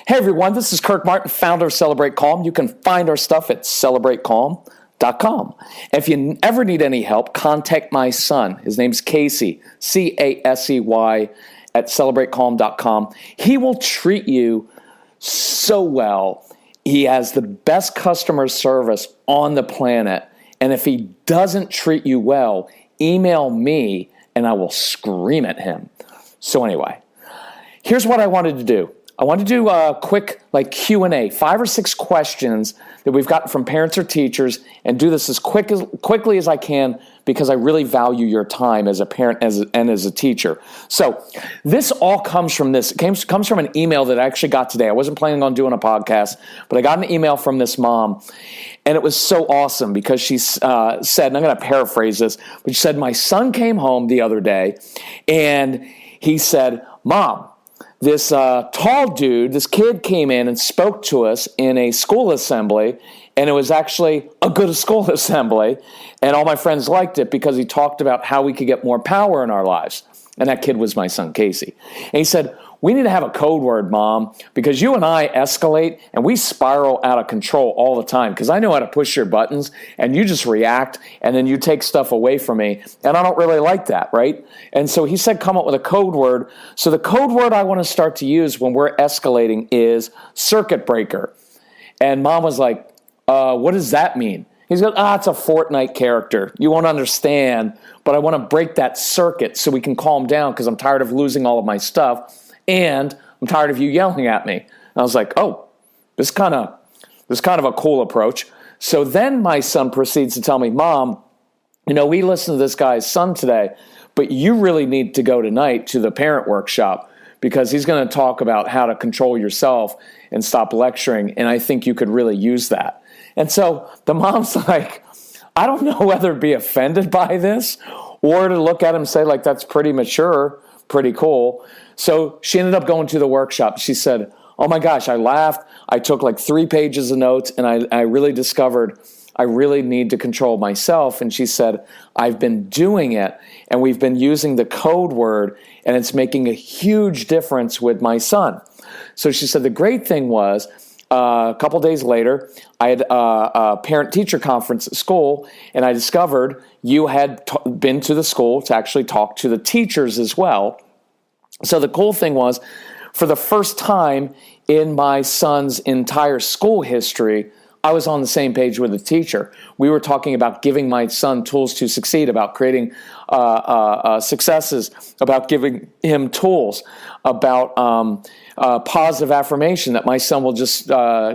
Hey everyone, this is Kirk Martin, founder of Celebrate Calm. You can find our stuff at celebratecalm.com. And if you ever need any help, contact my son. His name's Casey, Casey, at celebratecalm.com. He will treat you so well. He has the best customer service on the planet. And if he doesn't treat you well, email me and I will scream at him. So anyway, here's what I wanted to do. I want to do a quick Q&A, 5 or 6 questions that we've gotten from parents or teachers, and do this as quickly as I can because I really value your time as a parent and as a teacher. So this all comes from this. It comes from an email that I actually got today. I wasn't planning on doing a podcast, but I got an email from this mom, and it was so awesome because she said, and I'm going to paraphrase this, but she said, my son came home the other day, and he said, Mom, this tall dude, this kid came in and spoke to us in a school assembly, and it was actually a good school assembly, and all my friends liked it because he talked about how we could get more power in our lives. And that kid was my son, Casey. And he said, we need to have a code word, Mom, because you and I escalate and we spiral out of control all the time because I know how to push your buttons and you just react and then you take stuff away from me. And I don't really like that, right? And so he said, come up with a code word. So the code word I want to start to use when we're escalating is circuit breaker. And Mom was like, what does that mean? He's going, it's a Fortnite character. You won't understand, but I want to break that circuit so we can calm down because I'm tired of losing all of my stuff. And I'm tired of you yelling at me. And I was like, this kind of a cool approach. So then my son proceeds to tell me, Mom, we listened to this guy's son today, but you really need to go tonight to the parent workshop because he's going to talk about how to control yourself and stop lecturing. And I think you could really use that. And so the mom's like, I don't know whether to be offended by this or to look at him and say, that's pretty mature, pretty cool. So she ended up going to the workshop. She said, oh my gosh, I laughed. I took 3 pages of notes, and I really discovered I really need to control myself. And she said, I've been doing it, and we've been using the code word, and it's making a huge difference with my son. So she said the great thing was, a couple days later, I had a parent-teacher conference at school, and I discovered you had been to the school to actually talk to the teachers as well. So the cool thing was, for the first time in my son's entire school history, I was on the same page with the teacher. We were talking about giving my son tools to succeed, about creating successes, about giving him tools, about positive affirmation that my son will just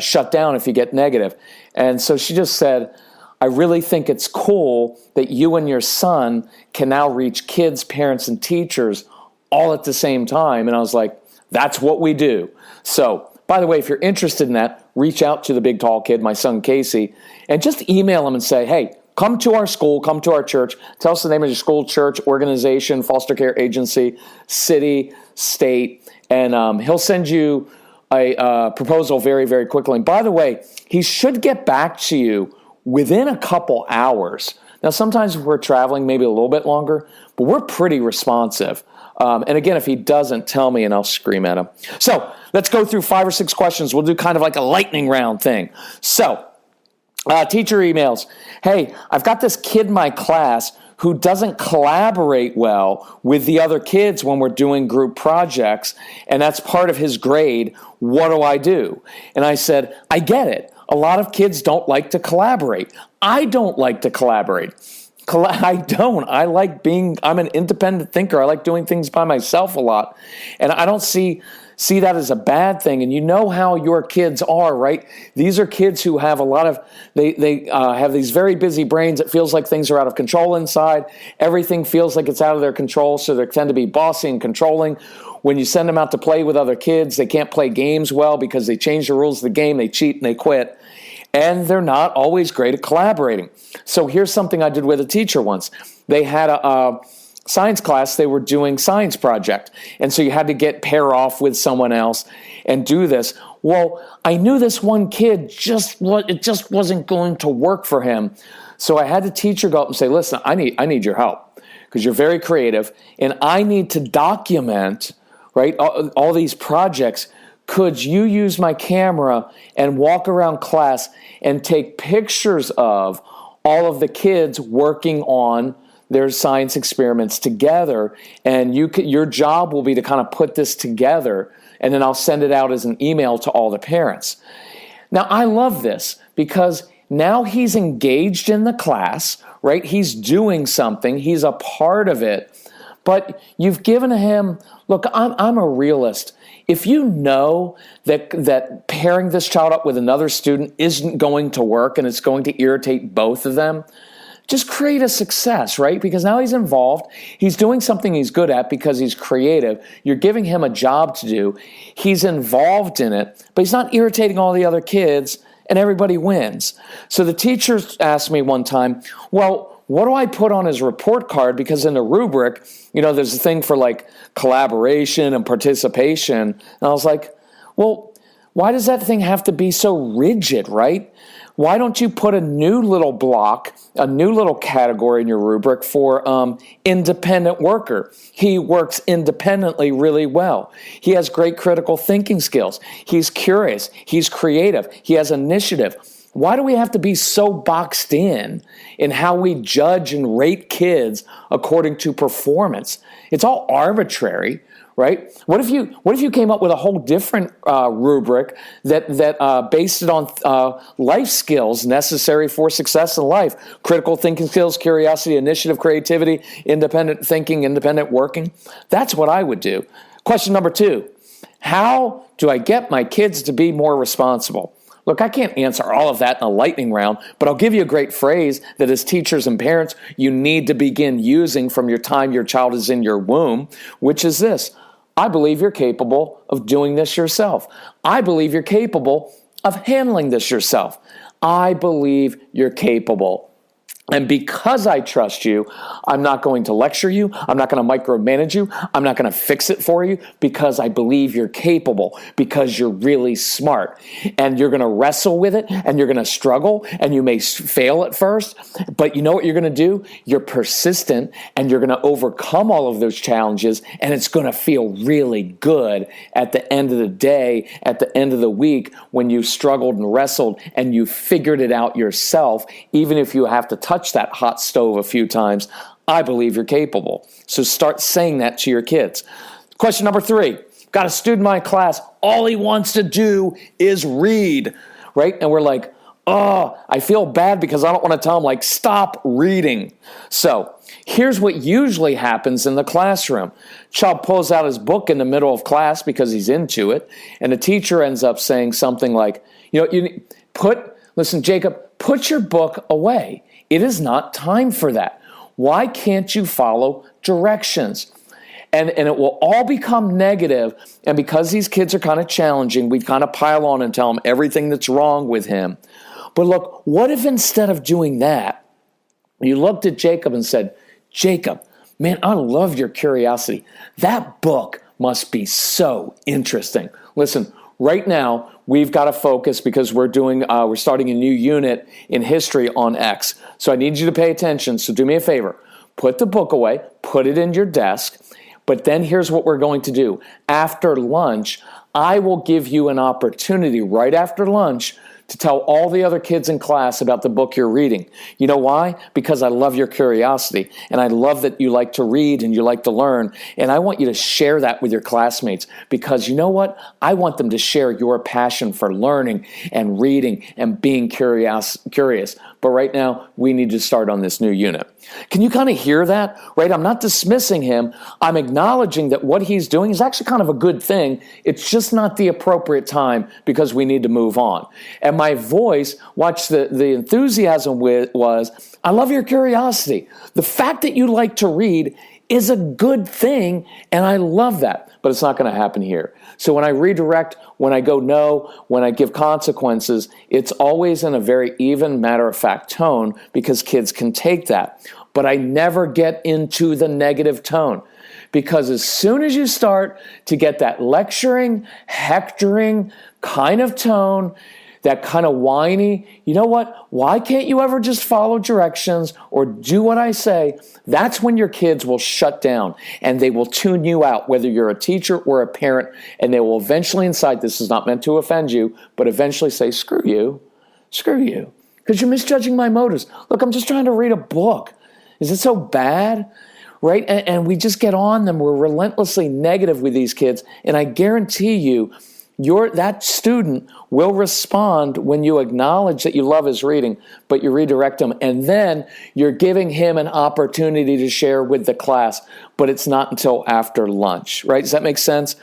shut down if you get negative. And so she just said, I really think it's cool that you and your son can now reach kids, parents, and teachers all at the same time. And I was like, that's what we do. So, by the way, if you're interested in that, reach out to the big tall kid, my son Casey, and just email him and say, hey, come to our school, come to our church. Tell us the name of your school, church, organization, foster care agency, city, state, and he'll send you a proposal very, very quickly. And by the way, he should get back to you within a couple hours. Now, sometimes if we're traveling, maybe a little bit longer, but we're pretty responsive. And again, if he doesn't, tell me and I'll scream at him. So let's go through 5 or 6 questions. We'll do kind of like a lightning round thing. So teacher emails. Hey, I've got this kid in my class who doesn't collaborate well with the other kids when we're doing group projects, and that's part of his grade. What do I do? And I said, I get it. A lot of kids don't like to collaborate. I don't like to collaborate. I don't. I'm an independent thinker. I like doing things by myself a lot. And I don't see that as a bad thing. And you know how your kids are, right? These are kids who have they have these very busy brains. It feels like things are out of control inside. Everything feels like it's out of their control. So they tend to be bossy and controlling. When you send them out to play with other kids, they can't play games well because they change the rules of the game. They cheat and they quit. And they're not always great at collaborating. So here's something I did with a teacher once. They had a science class. They were doing science project. And so you had to pair off with someone else and do this. Well, I knew this one kid, it just wasn't going to work for him. So I had the teacher go up and say, listen, I need your help because you're very creative. And I need to document, right, all these projects. could you use my camera and walk around class and take pictures of all of the kids working on their science experiments together, and your job will be to kind of put this together, and then I'll send it out as an email to all the parents. Now, I love this because now he's engaged in the class, right? He's doing something. He's a part of it. But you've given him, look, I'm a realist. If you know that pairing this child up with another student isn't going to work and it's going to irritate both of them, just create a success, right? Because now he's involved. He's doing something he's good at because he's creative. You're giving him a job to do. He's involved in it, but he's not irritating all the other kids, and everybody wins. So the teacher asked me one time, well, what do I put on his report card? Because in the rubric, there's a thing for like collaboration and participation. And I was like, well, why does that thing have to be so rigid, right? Why don't you put a new little block, a new little category in your rubric for independent worker? He works independently really well. He has great critical thinking skills. He's curious. He's creative. He has initiative. Why do we have to be so boxed in how we judge and rate kids according to performance? It's all arbitrary, right? What if you came up with a whole different rubric that based it on life skills necessary for success in life? Critical thinking skills, curiosity, initiative, creativity, independent thinking, independent working. That's what I would do. Question number 2, how do I get my kids to be more responsible? Look, I can't answer all of that in a lightning round, but I'll give you a great phrase that as teachers and parents, you need to begin using from your time your child is in your womb, which is this: I believe you're capable of doing this yourself. I believe you're capable of handling this yourself. I believe you're capable. And because I trust you, I'm not going to lecture you. I'm not going to micromanage you. I'm not going to fix it for you, because I believe you're capable, because you're really smart. And you're going to wrestle with it, and you're going to struggle, and you may fail at first. But you know what you're going to do? You're persistent, and you're going to overcome all of those challenges, and it's going to feel really good at the end of the day, at the end of the week, when you struggled and wrestled and you figured it out yourself, even if you have to touch that hot stove a few times. I believe you're capable. So start saying that to your kids. Question number 3. Got a student in my class. All he wants to do is read, right? And we're like, oh, I feel bad because I don't want to tell him, like, stop reading. So here's what usually happens in the classroom. Child pulls out his book in the middle of class because he's into it, and the teacher ends up saying something like, listen, Jacob, put your book away. It is not time for that. Why can't you follow directions? And it will all become negative. And because these kids are kind of challenging, we kind of pile on and tell them everything that's wrong with him. But look, what if instead of doing that, you looked at Jacob and said, Jacob, man, I love your curiosity. That book must be so interesting. Listen, right now, we've got to focus because we're starting a new unit in history on X. So I need you to pay attention. So do me a favor. Put the book away. Put it in your desk. But then here's what we're going to do. After lunch, I will give you an opportunity right after lunch to tell all the other kids in class about the book you're reading. You know why? Because I love your curiosity, and I love that you like to read and you like to learn, and I want you to share that with your classmates, because you know what? I want them to share your passion for learning and reading and being curious. But right now, we need to start on this new unit. Can you kind of hear that? Right? I'm not dismissing him. I'm acknowledging that what he's doing is actually kind of a good thing. It's just not the appropriate time because we need to move on. And my voice, watch the enthusiasm was, I love your curiosity. The fact that you like to read is a good thing, and I love that. But it's not going to happen here. So when I redirect, when I go no, when I give consequences, it's always in a very even, matter-of-fact tone, because kids can take that. But I never get into the negative tone, because as soon as you start to get that lecturing, hectoring kind of tone, that kind of whiny, you know what? Why can't you ever just follow directions or do what I say? That's when your kids will shut down and they will tune you out, whether you're a teacher or a parent, and they will eventually inside, this is not meant to offend you, but eventually say, screw you, because you're misjudging my motives. Look, I'm just trying to read a book. Is it so bad? Right? And we just get on them. We're relentlessly negative with these kids, and I guarantee you, that student will respond when you acknowledge that you love his reading, but you redirect him, and then you're giving him an opportunity to share with the class, but it's not until after lunch, right? Does that make sense?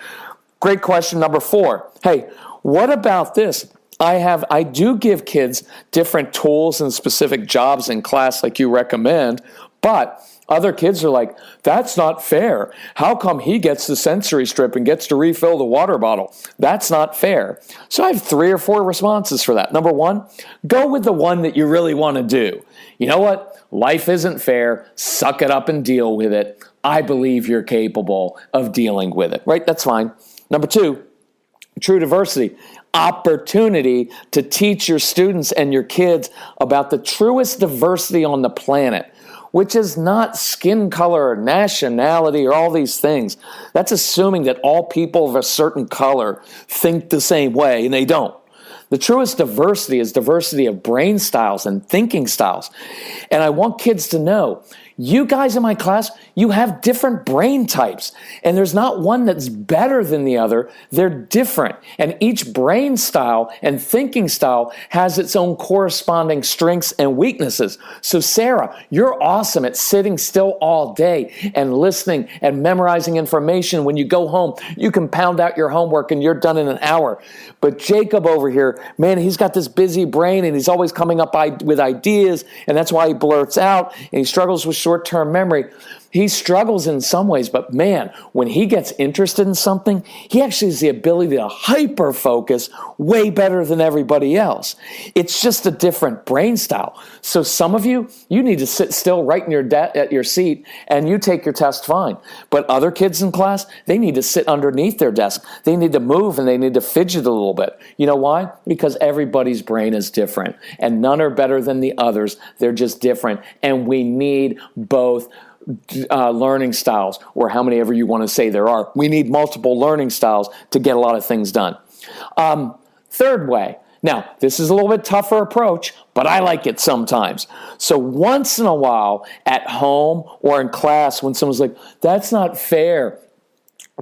Great question. Number 4. Hey, what about this? I do give kids different tools and specific jobs in class like you recommend, but other kids are like, that's not fair. How come he gets the sensory strip and gets to refill the water bottle? That's not fair. So I have 3 or 4 responses for that. Number 1, go with the one that you really want to do. You know what? Life isn't fair. Suck it up and deal with it. I believe you're capable of dealing with it, right? That's fine. Number 2, true diversity. Opportunity to teach your students and your kids about the truest diversity on the planet, which is not skin color or nationality or all these things. That's assuming that all people of a certain color think the same way, and they don't. The truest diversity is diversity of brain styles and thinking styles. And I want kids to know, you guys in my class, you have different brain types, and there's not one that's better than the other. They're different, and each brain style and thinking style has its own corresponding strengths and weaknesses. So Sarah, you're awesome at sitting still all day and listening and memorizing information. When you go home, you can pound out your homework and you're done in an hour. But Jacob over here, man, he's got this busy brain, and he's always coming up with ideas, and that's why he blurts out, and he struggles with short-term memory. He struggles in some ways, but man, when he gets interested in something, he actually has the ability to hyper-focus way better than everybody else. It's just a different brain style. So some of you need to sit still right in at your seat, and you take your test fine. But other kids in class, they need to sit underneath their desk. They need to move, and they need to fidget a little bit. You know why? Because everybody's brain is different, and none are better than the others. They're just different, and we need both learning styles, or how many ever you want to say there are. We need multiple learning styles to get a lot of things done. Third way. Now, this is a little bit tougher approach, but I like it sometimes. So once in a while at home or in class, when someone's like, that's not fair,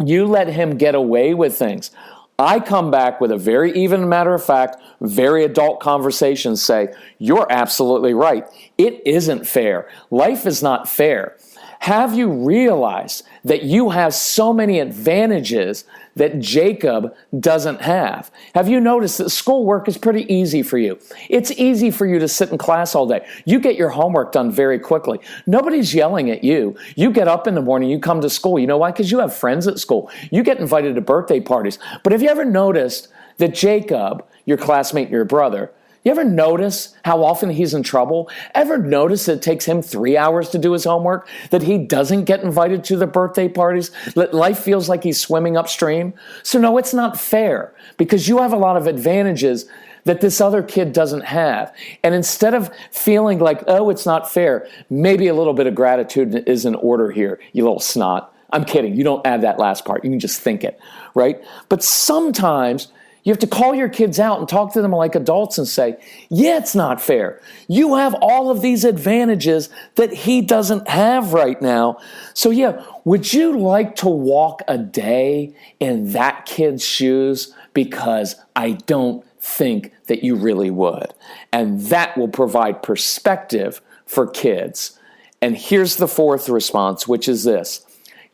you let him get away with things. I come back with a very even matter of fact, very adult conversation, say, you're absolutely right. It isn't fair. Life is not fair. Have you realized that you have so many advantages that Jacob doesn't have? Have you noticed that schoolwork is pretty easy for you? It's easy for you to sit in class all day. You get your homework done very quickly. Nobody's yelling at you. You get up in the morning, you come to school. You know why? Because you have friends at school. You get invited to birthday parties. But have you ever noticed that Jacob, your classmate, your brother, you ever notice how often he's in trouble? Ever notice that it takes him 3 hours to do his homework? That he doesn't get invited to the birthday parties? That life feels like he's swimming upstream? So no, it's not fair, because you have a lot of advantages that this other kid doesn't have. And instead of feeling like, oh, it's not fair, maybe a little bit of gratitude is in order here, you little snot. I'm kidding. You don't add that last part. You can just think it, right? But sometimes you have to call your kids out and talk to them like adults and say, yeah, it's not fair. You have all of these advantages that he doesn't have right now. So yeah, would you like to walk a day in that kid's shoes? Because I don't think that you really would. And that will provide perspective for kids. And here's the fourth response, which is this.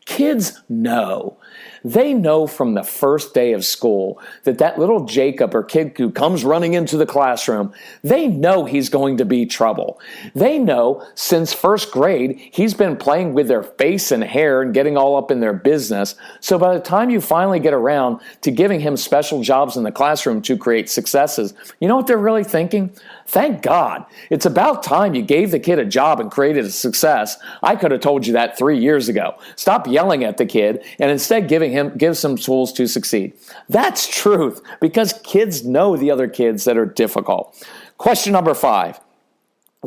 Kids know. They know from the first day of school that little Jacob or kid who comes running into the classroom, they know he's going to be trouble. They know since first grade, he's been playing with their face and hair and getting all up in their business. So by the time you finally get around to giving him special jobs in the classroom to create successes, you know what they're really thinking? Thank God. It's about time you gave the kid a job and created a success. I could have told you that 3 years ago. Stop yelling at the kid and instead giving him gives him tools to succeed. That's truth, because kids know the other kids that are difficult. Question number 5.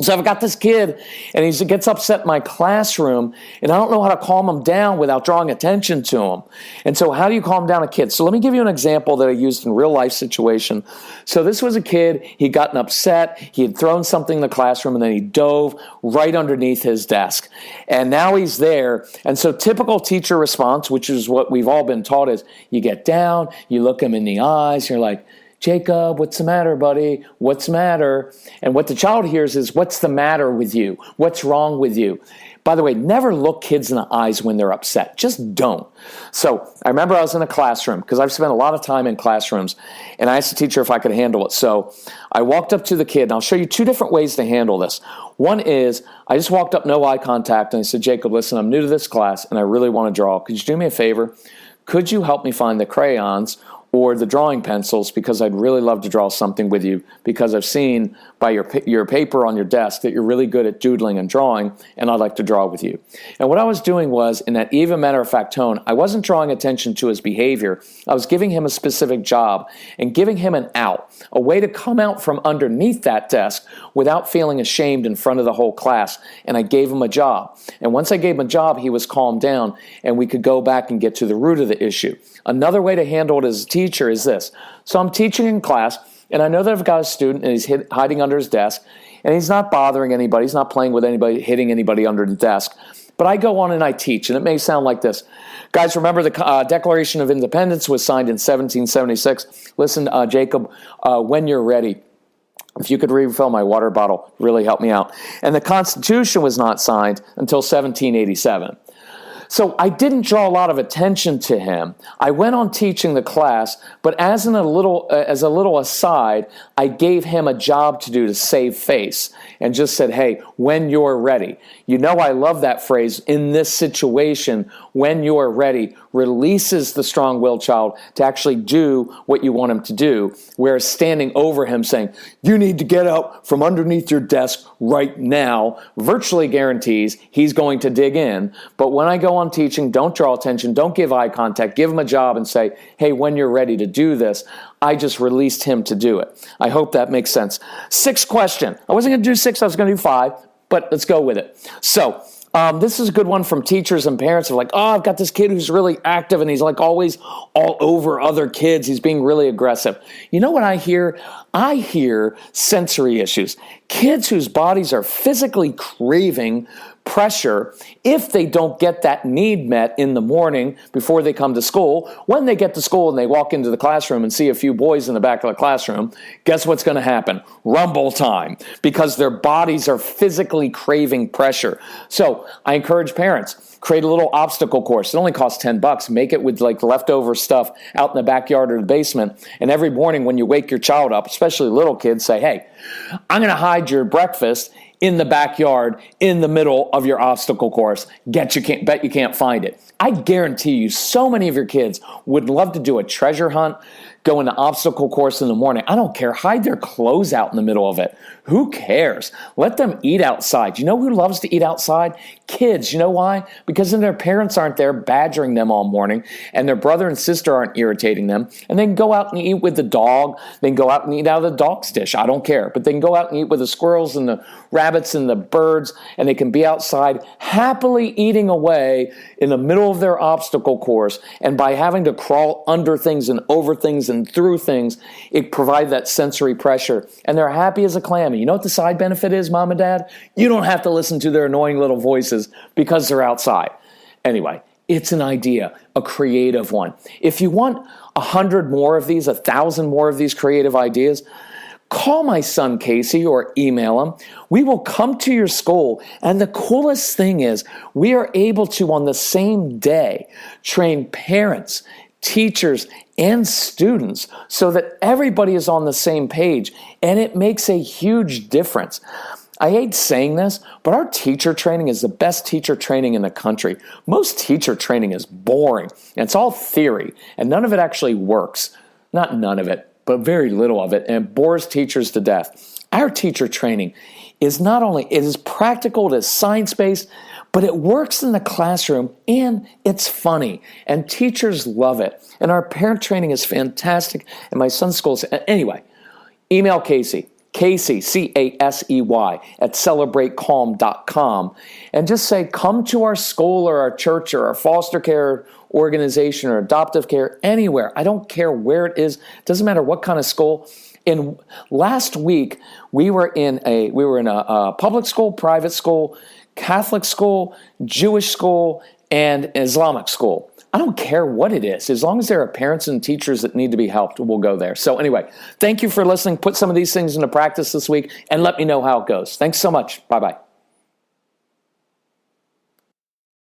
So I've got this kid, and he gets upset in my classroom, and I don't know how to calm him down without drawing attention to him. And so how do you calm down a kid? So let me give you an example that I used in a real life situation. So this was a kid, he'd gotten upset, he had thrown something in the classroom, and then he dove right underneath his desk. And now he's there. And so typical teacher response, which is what we've all been taught, is you get down, you look him in the eyes, you're like, Jacob, what's the matter, buddy? What's the matter? And what the child hears is, what's the matter with you? What's wrong with you? By the way, never look kids in the eyes when they're upset. Just don't. So I remember I was in a classroom, because I've spent a lot of time in classrooms, and I asked the teacher if I could handle it. So I walked up to the kid, and I'll show you 2 different ways to handle this. One is, I just walked up, no eye contact, and I said, Jacob, listen, I'm new to this class, and I really want to draw. Could you do me a favor? Could you help me find the crayons or the drawing pencils, because I'd really love to draw something with you, because I've seen by your paper on your desk that you're really good at doodling and drawing, and I'd like to draw with you. And what I was doing was, in that even matter-of-fact tone, I wasn't drawing attention to his behavior. I was giving him a specific job and giving him an out, a way to come out from underneath that desk without feeling ashamed in front of the whole class. And I gave him a job. And once I gave him a job, he was calmed down, and we could go back and get to the root of the issue. Another way to handle it as a teacher is this. So I'm teaching in class, and I know that I've got a student, and he's hiding under his desk, and he's not bothering anybody. He's not playing with anybody, hitting anybody under the desk. But I go on and I teach, and it may sound like this. Guys, remember the Declaration of Independence was signed in 1776. Listen, Jacob, when you're ready, if you could refill my water bottle, really help me out. And the Constitution was not signed until 1787. So I didn't draw a lot of attention to him. I went on teaching the class, but as a little aside, I gave him a job to do to save face, and just said, hey, when you're ready. You know, I love that phrase, in this situation, when you're ready, releases the strong-willed child to actually do what you want him to do, whereas standing over him saying, you need to get up from underneath your desk right now, virtually guarantees he's going to dig in. But when I go on teaching, don't draw attention, don't give eye contact, give him a job and say, hey, when you're ready to do this, I just released him to do it. I hope that makes sense. 6th question. I wasn't going to do 6, I was going to do 5, but let's go with it. So, this is a good one from teachers and parents. They're like, oh, I've got this kid who's really active, and he's like always all over other kids. He's being really aggressive. You know what I hear? I hear sensory issues. Kids whose bodies are physically craving pressure, if they don't get that need met in the morning before they come to school, when they get to school and they walk into the classroom and see a few boys in the back of the classroom, guess what's going to happen? Rumble time, because their bodies are physically craving pressure. So I encourage parents, create a little obstacle course. It only costs $10. Make it with like leftover stuff out in the backyard or the basement. And every morning when you wake your child up, especially little kids, say, hey, I'm going to hide your breakfast in the backyard, in the middle of your obstacle course. Bet you can't find it. I guarantee you so many of your kids would love to do a treasure hunt, go in the obstacle course in the morning. I don't care. Hide their clothes out in the middle of it. Who cares? Let them eat outside. You know who loves to eat outside? Kids. You know why? Because then their parents aren't there badgering them all morning, and their brother and sister aren't irritating them, and they can go out and eat with the dog. They can go out and eat out of the dog's dish. I don't care. But they can go out and eat with the squirrels and the rabbits and the birds, and they can be outside happily eating away in the middle of their obstacle course. And by having to crawl under things and over things and through things, it provides that sensory pressure, and they're happy as a clam. And you know what the side benefit is, Mom and Dad? You don't have to listen to their annoying little voices because they're outside. Anyway, it's an idea, a creative one. If you want 100 more of these, 1,000 more of these creative ideas, call my son Casey or email him. We will come to your school. And the coolest thing is we are able to, on the same day, train parents, teachers, and students so that everybody is on the same page. And it makes a huge difference. I hate saying this, but our teacher training is the best teacher training in the country. Most teacher training is boring, and it's all theory, and none of it actually works. Not none of it, but very little of it, and it bores teachers to death. Our teacher training is not only, it is practical, it is science-based, but it works in the classroom and it's funny and teachers love it. And our parent training is fantastic. And my son's school is, anyway, email Casey, Casey, at celebratecalm.com, and just say, come to our school or our church or our foster care organization or adoptive care, anywhere. I don't care where it is. It doesn't matter what kind of school. In last week, we were in a public school, private school, Catholic school, Jewish school, and Islamic school. I don't care what it is. As long as there are parents and teachers that need to be helped, we'll go there. So anyway, thank you for listening. Put some of these things into practice this week and let me know how it goes. Thanks so much. Bye-bye.